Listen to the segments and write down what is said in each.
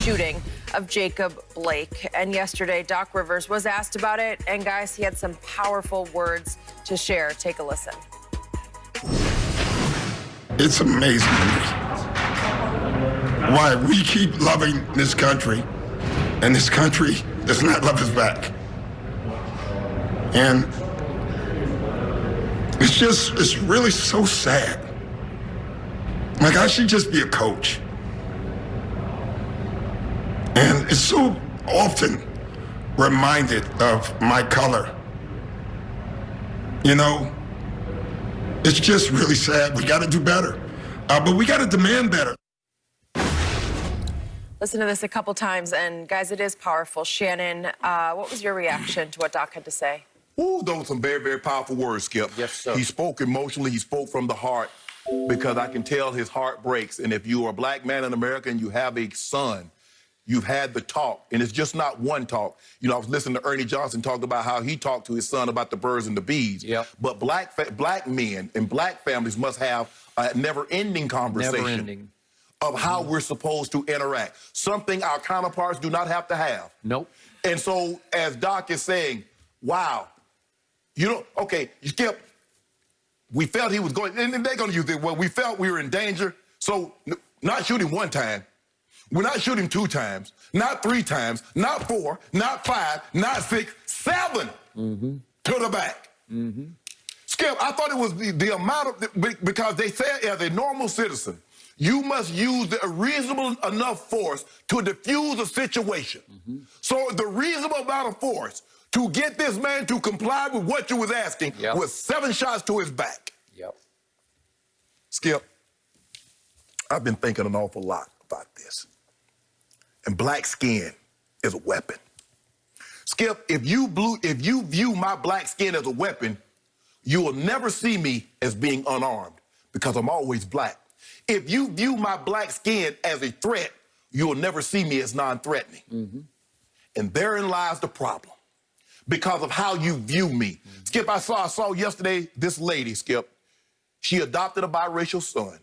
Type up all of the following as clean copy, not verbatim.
shooting of Jacob Blake. And yesterday, Doc Rivers was asked about it. And guys, he had some powerful words to share. Take a listen. It's amazing to me why we keep loving this country and this country does not love us back. And it's really so sad. Like, I should just be a coach. And it's so often reminded of my color. You know, it's just really sad. We got to do better. But we got to demand better. Listen to this a couple times, and guys, it is powerful. Shannon, what was your reaction to what Doc had to say? Ooh, those were some very, very powerful words, Skip. Yes, sir. He spoke emotionally. He spoke from the heart, because I can tell his heart breaks. And if you are a black man in America and you have a son, you've had the talk, and it's just not one talk. You know, I was listening to Ernie Johnson talk about how he talked to his son about the birds and the bees. Yep. But black men and black families must have a never-ending conversation. Never-ending. Of how we're supposed to interact. Something our counterparts do not have to have. Nope. And so, as Doc is saying, wow, you know, okay, you Skip, we felt he was going, and they're going to use it, well, we felt we were in danger, so not shooting one time. We're not shooting 2 times, not 3 times, not 4, not 5, not 6, 7 to the back. Skip, I thought it was the amount of, because they said as a normal citizen, you must use a reasonable enough force to diffuse a situation. So the reasonable amount of force to get this man to comply with what you was asking was 7 shots to his back. Yep. Skip, I've been thinking an awful lot about this. And black skin is a weapon. Skip, if you view my black skin as a weapon, you will never see me as being unarmed, because I'm always black. If you view my black skin as a threat, you will never see me as non-threatening. And therein lies the problem, because of how you view me. Skip, I saw yesterday this lady, Skip. She adopted a biracial son.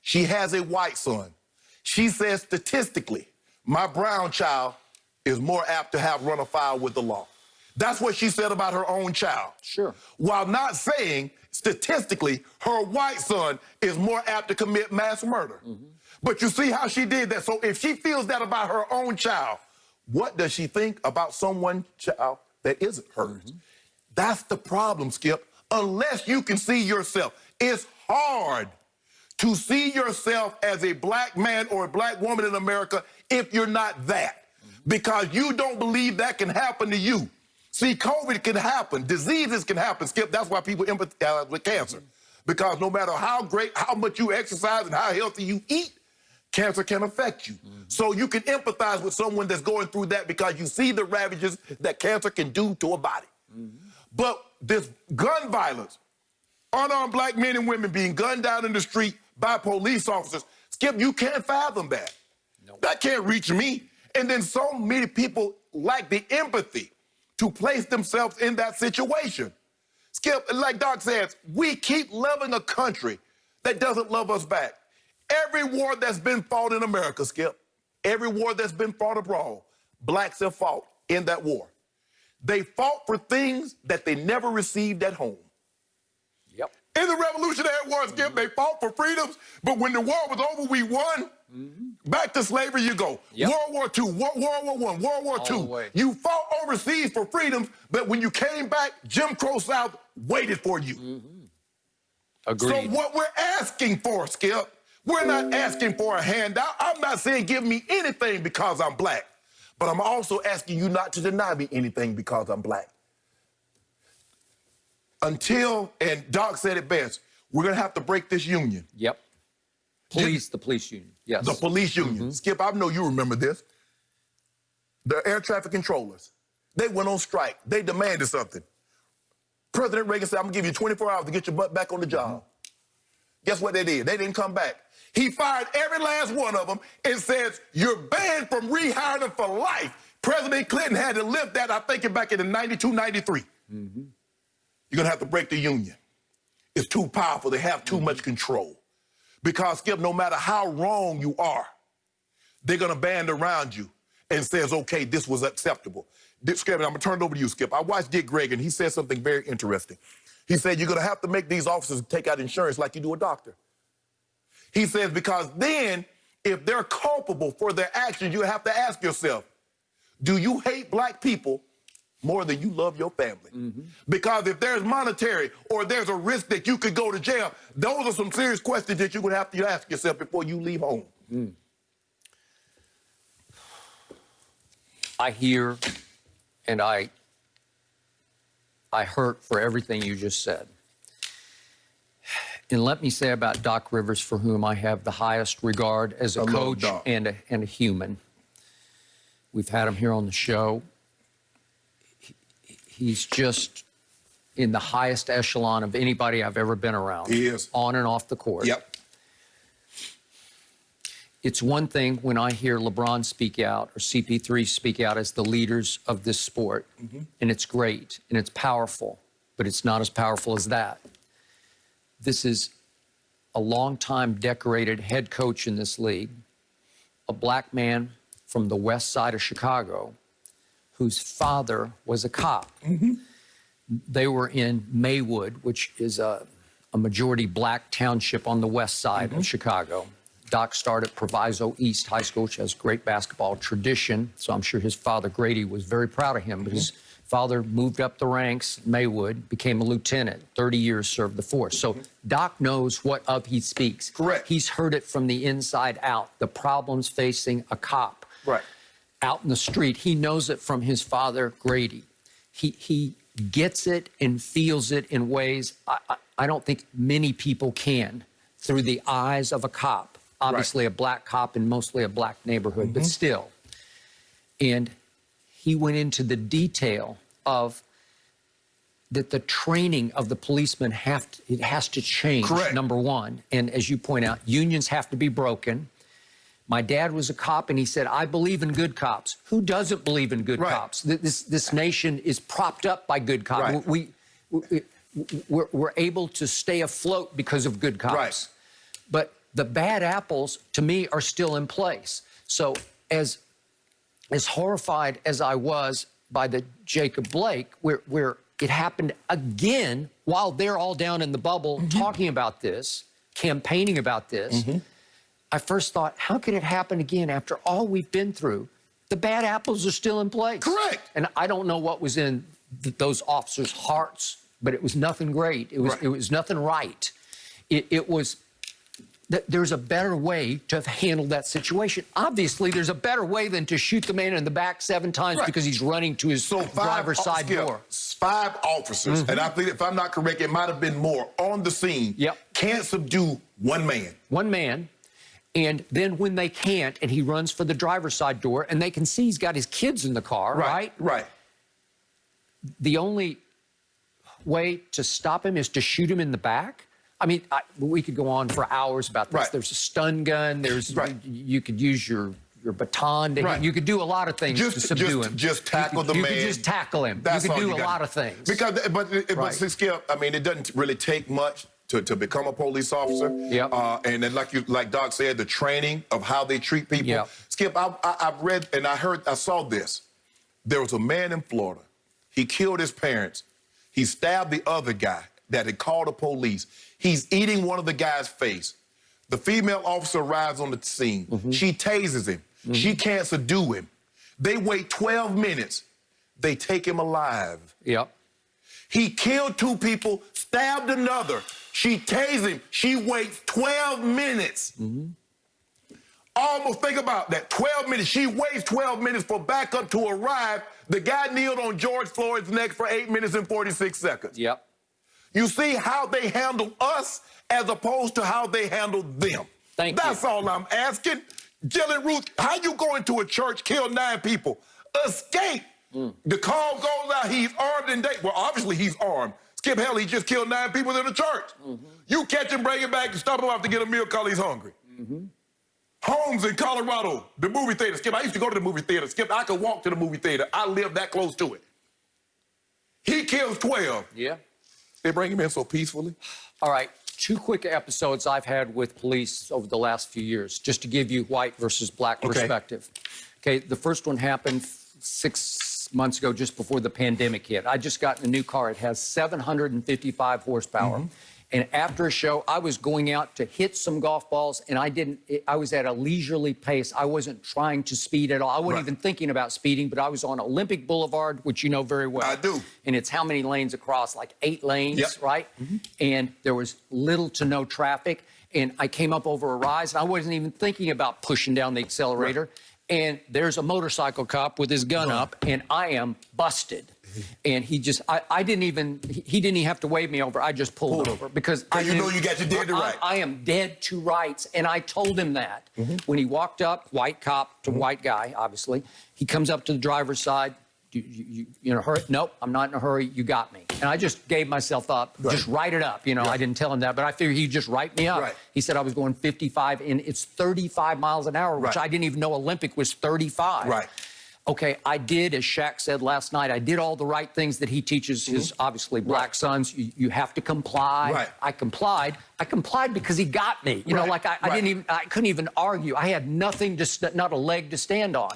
She has a white son. She says statistically, my brown child is more apt to have run afoul with the law. That's what she said about her own child. Sure. While not saying statistically her white son is more apt to commit mass murder. But you see how she did that. So if she feels that about her own child, what does she think about someone's child that isn't hers? That's the problem, Skip. Unless you can see yourself, it's hard to see yourself as a black man or a black woman in America if you're not that. Because you don't believe that can happen to you. See, COVID can happen. Diseases can happen, Skip. That's why people empathize with cancer. Because no matter how much you exercise and how healthy you eat, cancer can affect you. So you can empathize with someone that's going through that because you see the ravages that cancer can do to a body. But this gun violence, unarmed black men and women being gunned down in the street by police officers, Skip, you can't fathom that. Nope. That can't reach me. And then so many people lack the empathy to place themselves in that situation. Skip, like Doc says, we keep loving a country that doesn't love us back. Every war that's been fought in America, Skip, every war that's been fought abroad, blacks have fought in that war. They fought for things that they never received at home. Yep. In the Revolutionary War, Skip, they fought for freedoms, but when the war was over, we won. Back to slavery you go. Yep. World War II, World War I, World War II. You fought overseas for freedoms, but when you came back, Jim Crow South waited for you. Agreed. So what we're asking for, Skip, we're not asking for a handout. I'm not saying give me anything because I'm black, but I'm also asking you not to deny me anything because I'm black. Until, and Doc said it best, we're going to have to break this union. Yep. The police union, yes. The police union. Skip, I know you remember this. The air traffic controllers, they went on strike. They demanded something. President Reagan said, I'm going to give you 24 hours to get your butt back on the job. Guess what they did? They didn't come back. He fired every last one of them and says, you're banned from rehiring them for life. President Clinton had to lift that, I think, back in 92, 93. You're going to have to break the union. It's too powerful. They have too much control. Because, Skip, no matter how wrong you are, they're going to band around you and says, okay, this was acceptable. Skip, I'm going to turn it over to you, Skip. I watched Dick Gregory, and he said something very interesting. He said, you're going to have to make these officers take out insurance like you do a doctor. He says, because then, if they're culpable for their actions, you have to ask yourself, do you hate black people more than you love your family? Because if there's monetary or there's a risk that you could go to jail, those are some serious questions that you would have to ask yourself before you leave home. I hear and I hurt for everything you just said. And let me say about Doc Rivers, for whom I have the highest regard as a coach and a human. We've had him here on the show. He's just in the highest echelon of anybody I've ever been around. He is. On and off the court. Yep. It's one thing when I hear LeBron speak out or CP3 speak out as the leaders of this sport, and it's great and it's powerful, but it's not as powerful as that. This is a longtime decorated head coach in this league, a black man from the west side of Chicago, whose father was a cop. They were in Maywood, which is a majority black township on the west side of Chicago. Doc started at Proviso East High School, which has great basketball tradition, so I'm sure his father, Grady, was very proud of him. But his father moved up the ranks, Maywood, became a lieutenant, 30 years served the force. So Doc knows what of he speaks. Correct. He's heard it from the inside out, the problems facing a cop. Right. Out in the street. He knows it from his father, Grady. He gets it and feels it in ways I don't think many people can through the eyes of a cop. Obviously a black cop in mostly a black neighborhood, but still. And he went into the detail of that the training of the policemen it has to change, number one. And as you point out, unions have to be broken. My dad was a cop, and he said, I believe in good cops. Who doesn't believe in good cops? This nation is propped up by good cops. We're able to stay afloat because of good cops. But the bad apples, to me, are still in place. So as horrified as I was by the Jacob Blake, where it happened again while they're all down in the bubble talking about this, campaigning about this, I first thought, how could it happen again after all we've been through? The bad apples are still in place. Correct. And I don't know what was in those officers' hearts, but it was nothing great. It was nothing right. It was... There's a better way to have handled that situation. Obviously, there's a better way than to shoot the man in the back 7 times because he's running to his driver's side door. 5 officers, and I think if I'm not correct, it might have been more, on the scene, can't subdue one man. One man. And then when they can't, and he runs for the driver's side door, and they can see he's got his kids in the car, right? The only way to stop him is to shoot him in the back. I mean, we could go on for hours about this. There's a stun gun. There's you could use your baton. You could do a lot of things to subdue him. Just tackle the man. You could just tackle him. You could do a lot of things. But Skip, I mean, it doesn't really take much to become a police officer. And then like Doc said, the training of how they treat people. Skip, I've read and I saw this. There was a man in Florida. He killed his parents. He stabbed the other guy that had called the police. He's eating one of the guy's face. The female officer arrives on the scene. She tases him. She can't subdue him. They wait 12 minutes. They take him alive. He killed 2 people, stabbed another. She tased him. She waits 12 minutes. Almost think about that. 12 minutes. She waits 12 minutes for backup to arrive. The guy kneeled on George Floyd's neck for 8 minutes and 46 seconds. You see how they handle us as opposed to how they handle them. That's all I'm asking. Jillian Ruth, how you go into a church, kill 9 people, escape? The call goes out, he's armed and well, obviously he's armed. Skip, hell, he just killed 9 people in the church. You catch him, bring him back, and stop him off to get a meal because he's hungry. Homes in Colorado, the movie theater. Skip, I used to go to the movie theater. Skip, I could walk to the movie theater. I live that close to it. He kills 12. They bring him in so peacefully. All right. 2 quick episodes I've had with police over the last few years, just to give you white versus black perspective. Okay, the first one happened 6 months ago, just before the pandemic hit. I just got in a new car. It has 755 horsepower. And after a show, I was going out to hit some golf balls, and I was at a leisurely pace. I wasn't trying to speed at all. I wasn't even thinking about speeding, but I was on Olympic Boulevard, which you know very well. I do. And it's how many lanes across? Like 8 lanes, right? And there was little to no traffic. And I came up over a rise, and I wasn't even thinking about pushing down the accelerator. And there's a motorcycle cop with his gun up, and I am busted. And he just, he didn't even have to wave me over. I just pulled over because I you know you got your dead to rights. I am dead to rights. And I told him that. When he walked up, white cop to white guy, obviously, he comes up to the driver's side. You in a hurry? Nope, I'm not in a hurry. You got me. And I just gave myself up. Just write it up. You know, I didn't tell him that, but I figured he'd just write me up. He said I was going 55, and it's 35 miles an hour, which I didn't even know Olympic was 35. Okay, I did, as Shaq said last night, I did all the right things that he teaches his, obviously, black sons. You have to comply. I complied. I complied because he got me. You know, like I couldn't even argue. I had nothing, not a leg to stand on.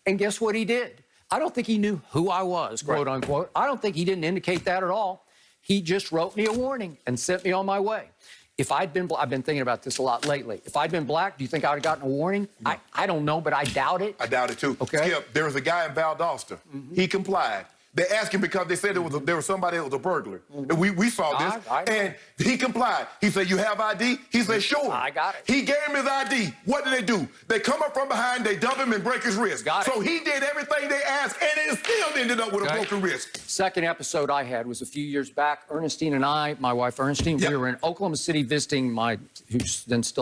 And guess what he did? I don't think he knew who I was, quote unquote. I don't think he didn't indicate that at all. He just wrote me a warning and sent me on my way. If I'd been, I've been thinking about this a lot lately. If I'd been black, do you think I would have gotten a warning? I don't know, but I doubt it. I doubt it too. Okay. Skip, there was a guy in Valdosta. He complied. They asked him because they said there was somebody that was a burglar. And we saw this. And he complied. He said, "You have ID?" He said, "Sure." I got it. He gave him his ID. What did they do? They come up from behind, they dump him and break his wrist. So he did everything they asked, and it still ended up with a broken wrist. Second episode I had was a few years back. Ernestine and I, my wife Ernestine, we were in Oklahoma City visiting who's then still